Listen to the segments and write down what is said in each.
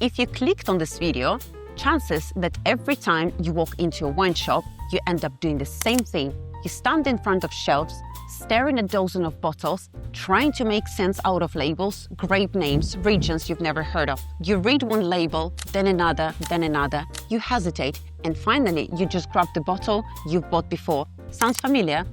If you clicked on this video, chances that every time you walk into a wine shop, you end up doing the same thing. You stand in front of shelves, staring at dozens of bottles, trying to make sense out of labels, grape names, regions you've never heard of. You read one label, then another, you hesitate, and finally you just grab the bottle you've bought before. Sounds familiar?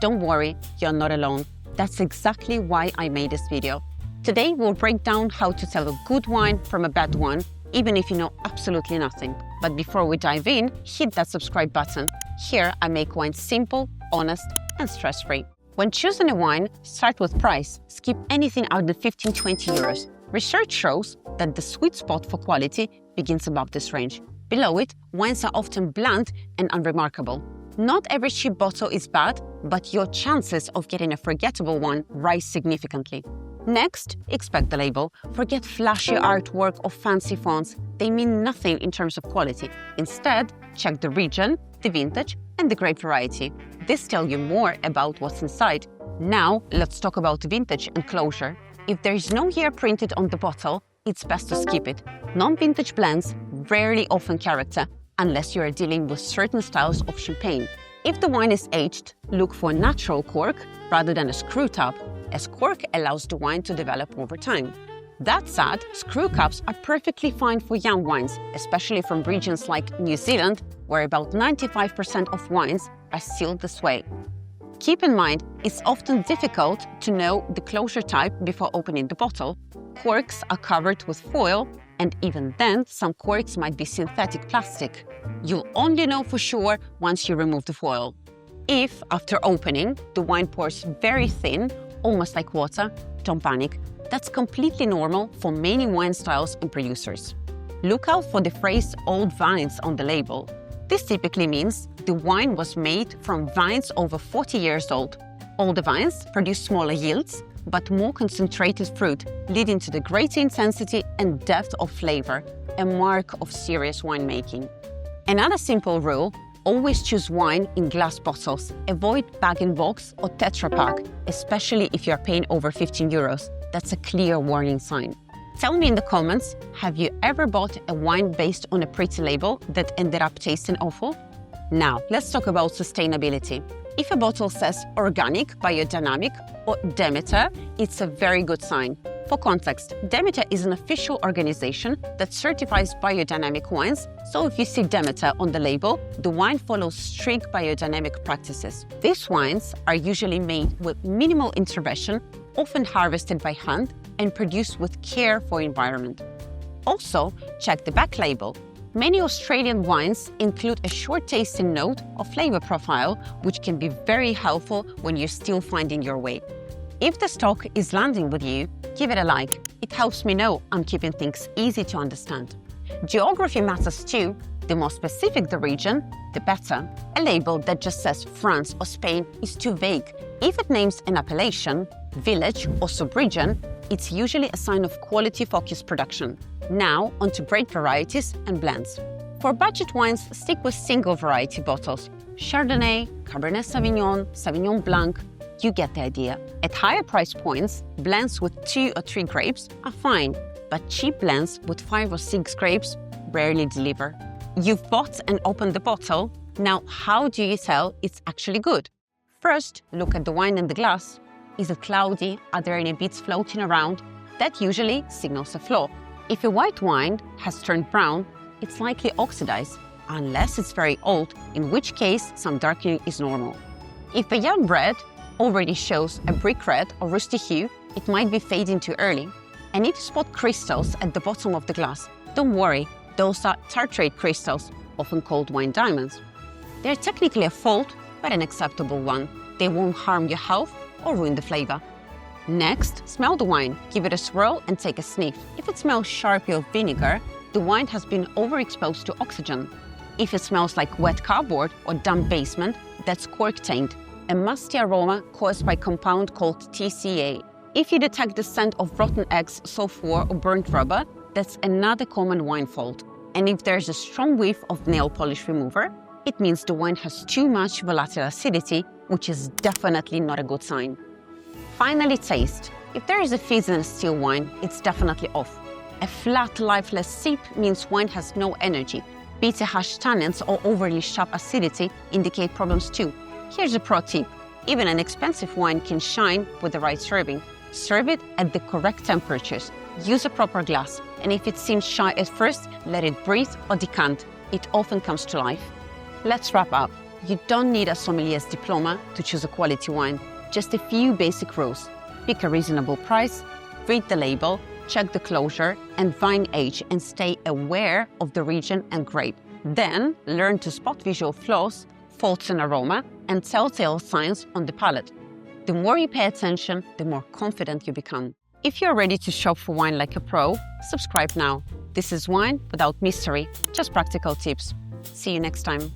Don't worry, you're not alone. That's exactly why I made this video. Today we'll break down how to tell a good wine from a bad one, even if you know absolutely nothing. But before we dive in, hit that subscribe button. Here I make wine simple, honest, and stress-free. When choosing a wine, start with price. Skip anything under 15–20 euros. Research shows that the sweet spot for quality begins above this range. Below it, wines are often bland and unremarkable. Not every cheap bottle is bad, but your chances of getting a forgettable one rise significantly. Next, expect the label. Forget flashy artwork or fancy fonts. They mean nothing in terms of quality. Instead, check the region, the vintage, and the grape variety. This tells you more about what's inside. Now, let's talk about vintage and closure. If there is no year printed on the bottle, it's best to skip it. Non-vintage blends rarely offer character, unless you are dealing with certain styles of champagne. If the wine is aged, look for a natural cork rather than a screw top, as cork allows the wine to develop over time. That said, screw caps are perfectly fine for young wines, especially from regions like New Zealand, where about 95% of wines are sealed this way. Keep in mind, it's often difficult to know the closure type before opening the bottle. Corks are covered with foil, and even then, some corks might be synthetic plastic. You'll only know for sure once you remove the foil. If, after opening, the wine pours very thin, almost like water, don't panic. That's completely normal for many wine styles and producers. Look out for the phrase "old vines" on the label. This typically means the wine was made from vines over 40 years old. Older vines produce smaller yields, but more concentrated fruit, leading to the greater intensity and depth of flavor, a mark of serious winemaking. Another simple rule: always choose wine in glass bottles. Avoid bag-in-box or Tetra Pak, especially if you're paying over 15 euros. That's a clear warning sign. Tell me in the comments, have you ever bought a wine based on a pretty label that ended up tasting awful? Now, let's talk about sustainability. If a bottle says organic, biodynamic, or Demeter, it's a very good sign. For context, Demeter is an official organization that certifies biodynamic wines, so if you see Demeter on the label, the wine follows strict biodynamic practices. These wines are usually made with minimal intervention, often harvested by hand, and produced with care for environment. Also, check the back label. Many Australian wines include a short tasting note or flavor profile, which can be very helpful when you're still finding your way. If the stock is landing with you, give it a like. It helps me know I'm keeping things easy to understand. Geography matters too. The more specific the region, the better. A label that just says France or Spain is too vague. If it names an appellation, village, or sub-region, it's usually a sign of quality-focused production. Now, onto grape varieties and blends. For budget wines, stick with single variety bottles. Chardonnay, Cabernet Sauvignon, Sauvignon Blanc, you get the idea. At higher price points, blends with 2 or 3 grapes are fine, but cheap blends with 5 or 6 grapes rarely deliver. You've bought and opened the bottle. Now, how do you tell it's actually good? First, look at the wine in the glass. Is it cloudy? Are there any bits floating around? That usually signals a flaw. If a white wine has turned brown, it's likely oxidized, unless it's very old, in which case some darkening is normal. If a young red already shows a brick red or rusty hue, it might be fading too early. And if you spot crystals at the bottom of the glass, don't worry, those are tartrate crystals, often called wine diamonds. They're technically a fault, but an acceptable one. They won't harm your health or ruin the flavor. Next, smell the wine, give it a swirl and take a sniff. If it smells sharply of vinegar, the wine has been overexposed to oxygen. If it smells like wet cardboard or damp basement, that's cork taint, a musty aroma caused by a compound called TCA. If you detect the scent of rotten eggs, sulfur, or burnt rubber, that's another common wine fault. And if there's a strong whiff of nail polish remover, it means the wine has too much volatile acidity, which is definitely not a good sign. Finally, taste. If there is a fizz in a still wine, it's definitely off. A flat, lifeless sip means wine has no energy. Bitter harsh tannins or overly sharp acidity indicate problems too. Here's a pro tip. Even an expensive wine can shine with the right serving. Serve it at the correct temperatures. Use a proper glass, and if it seems shy at first, let it breathe or decant. It often comes to life. Let's wrap up. You don't need a sommelier's diploma to choose a quality wine. Just a few basic rules. Pick a reasonable price, read the label, check the closure and vine age, and stay aware of the region and grape. Then learn to spot visual flaws, faults in aroma, and telltale signs on the palate. The more you pay attention, the more confident you become. If you're ready to shop for wine like a pro, subscribe now. This is Wine Without Mystery, just practical tips. See you next time.